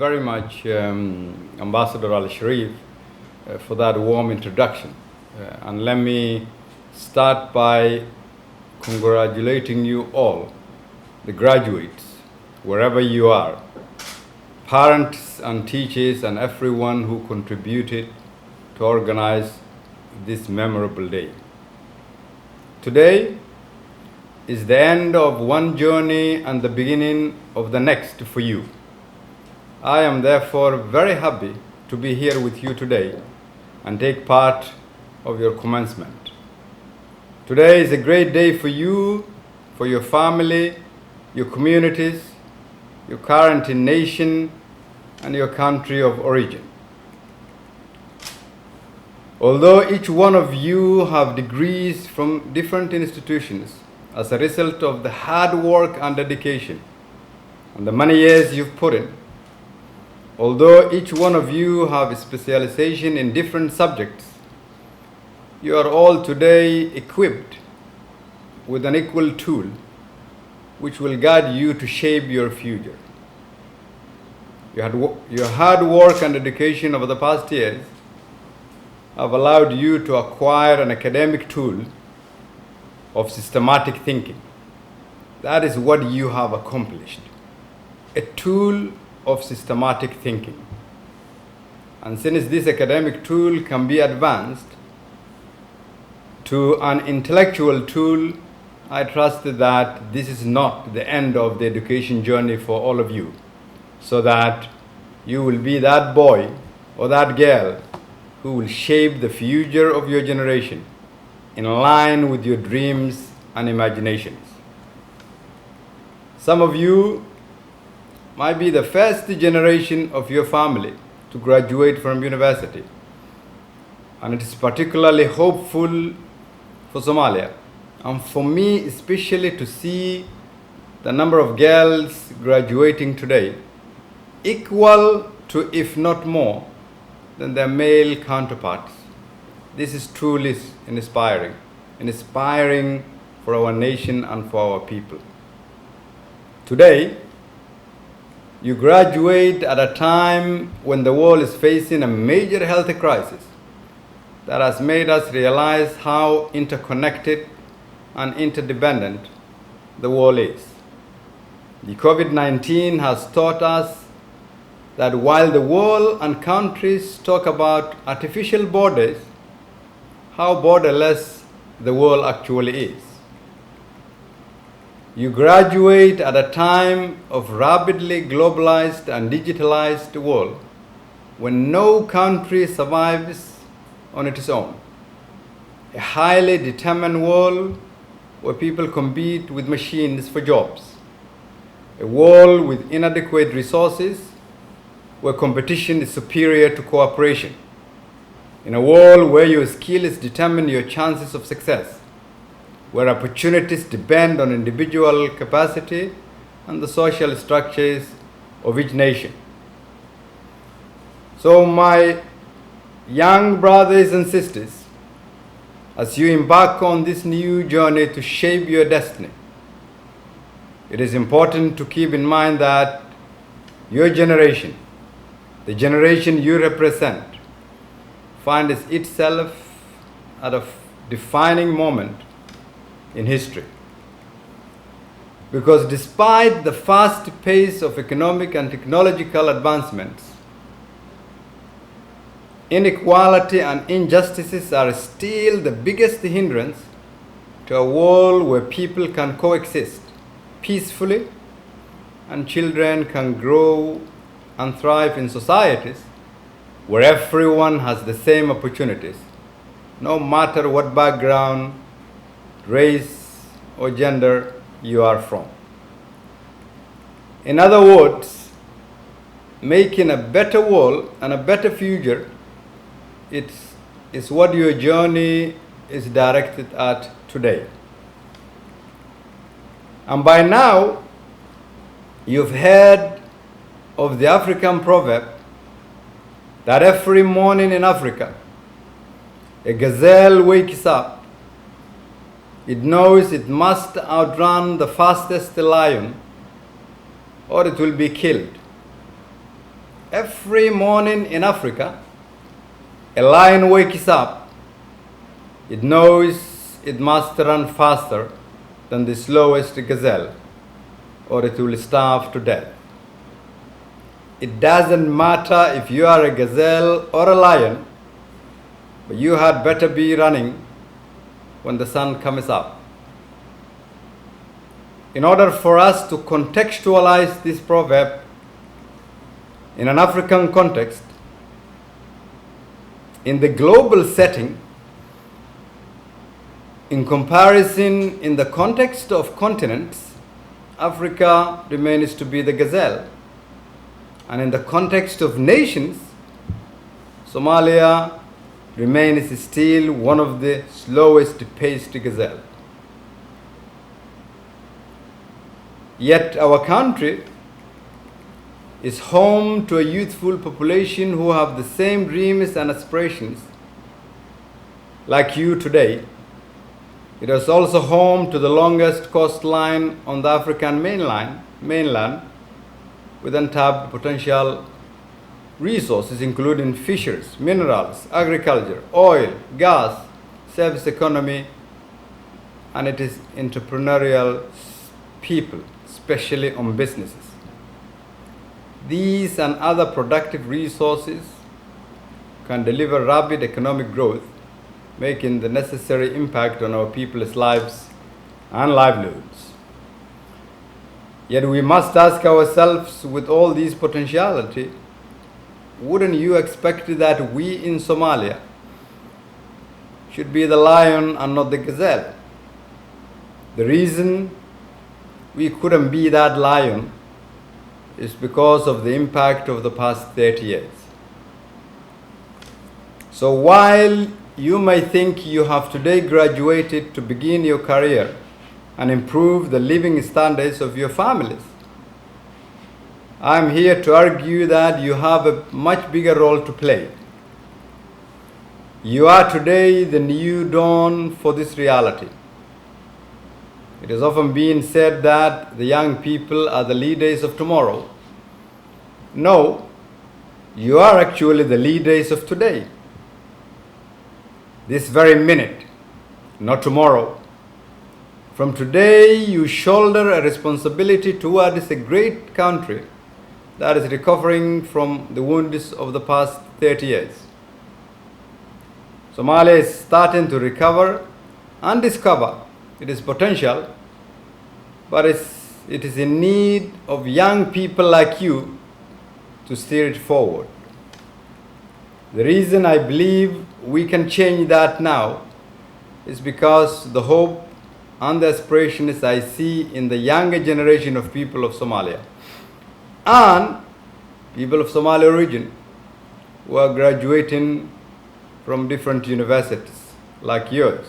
very much, Ambassador Al-Sharif, for that warm introduction. And let me start by congratulating you all, the graduates, wherever you are, parents and teachers and everyone who contributed to organize this memorable day. Today is the end of one journey and the beginning of the next for you. I am therefore very happy to be here with you today and take part of your commencement. Today is a great day for you, for your family, your communities, your current nation, and your country of origin. Although each one of you have degrees from different institutions as a result of the hard work and dedication and the many years you've put in, although each one of you have a specialization in different subjects, you are all today equipped with an equal tool which will guide you to shape your future. Your hard work and dedication over the past years have allowed you to acquire an academic tool of systematic thinking. That is what you have accomplished, a tool of systematic thinking. And since this academic tool can be advanced to an intellectual tool, I trust that this is not the end of the education journey for all of you, so that you will be that boy or that girl who will shape the future of your generation in line with your dreams and imaginations. Some of you might be the first generation of your family to graduate from university, and it is particularly hopeful for Somalia, and for me especially, to see the number of girls graduating today equal to, if not more, than their male counterparts. This is truly inspiring for our nation and for our people. Today, you graduate at a time when the world is facing a major health crisis that has made us realize how interconnected and interdependent the world is. The COVID-19 has taught us that while the world and countries talk about artificial borders, how borderless the world actually is. You graduate at a time of rapidly globalized and digitalized world when no country survives on its own. A highly determined world where people compete with machines for jobs. A world with inadequate resources where competition is superior to cooperation. In a world where your skills determine your chances of success, where opportunities depend on individual capacity and the social structures of each nation. So my young brothers and sisters, as you embark on this new journey to shape your destiny, it is important to keep in mind that your generation, the generation you represent, finds itself at a defining moment in history. Because despite the fast pace of economic and technological advancements, inequality and injustices are still the biggest hindrance to a world where people can coexist peacefully and children can grow and thrive in societies where everyone has the same opportunities, no matter what background, race, or gender you are from. In other words, making a better world and a better future is what your journey is directed at today. And by now, you've heard of the African proverb that every morning in Africa, a gazelle wakes up. It knows it must outrun the fastest lion or it will be killed. Every morning in Africa, a lion wakes up. It knows it must run faster than the slowest gazelle, or it will starve to death. It doesn't matter if you are a gazelle or a lion, but you had better be running when the sun comes up. In order for us to contextualize this proverb in an African context, in the global setting, in comparison in the context of continents, Africa remains to be the gazelle. And in the context of nations, Somalia remains still one of the slowest paced gazelle. Yet our country is home to a youthful population who have the same dreams and aspirations like you today. It is also home to the longest coastline on the African mainland with untapped potential resources including fisheries, minerals, agriculture, oil, gas, service economy, and it is entrepreneurial people, especially on businesses. These and other productive resources can deliver rapid economic growth, making the necessary impact on our people's lives and livelihoods. Yet we must ask ourselves, with all these potentiality, wouldn't you expect that we in Somalia should be the lion and not the gazelle? The reason we couldn't be that lion is because of the impact of the past 30 years. So while you may think you have today graduated to begin your career and improve the living standards of your families, I am here to argue that you have a much bigger role to play. You are today the new dawn for this reality. It is often been said that the young people are the leaders of tomorrow. No, you are actually the leaders of today. This very minute, not tomorrow. From today, you shoulder a responsibility towards a great country that is recovering from the wounds of the past 30 years. Somalia is starting to recover and discover its potential, but it is in need of young people like you to steer it forward. The reason I believe we can change that now is because the hope and the aspirations I see in the younger generation of people of Somalia and people of Somali origin who are graduating from different universities like yours.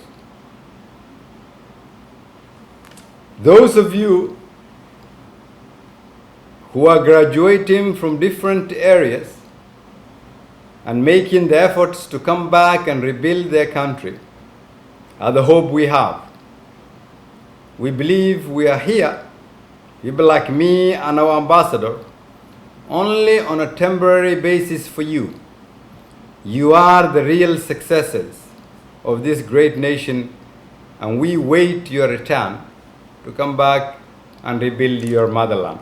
Those of you who are graduating from different areas and making the efforts to come back and rebuild their country are the hope we have. We believe we are here, people like me and our ambassador, only on a temporary basis for you. You are the real successors of this great nation, and we wait your return to come back and rebuild your motherland.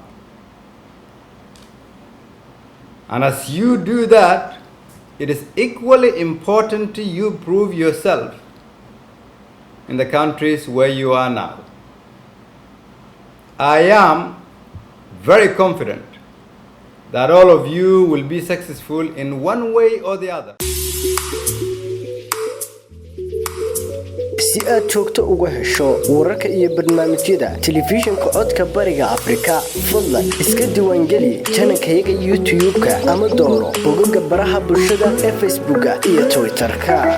And as you do that, it is equally important you prove yourself in the countries where you are now. I am very confident that all of you will be successful in one way or the other. si aad joogto uga hesho wararka iyo barnaamijyada telefishinka codka bariga Afrika, fadlan iska diiwaangeli channelkayga YouTube-ka ama dooro bogagga baraha bulshada ee Facebook iyo Twitter-ka.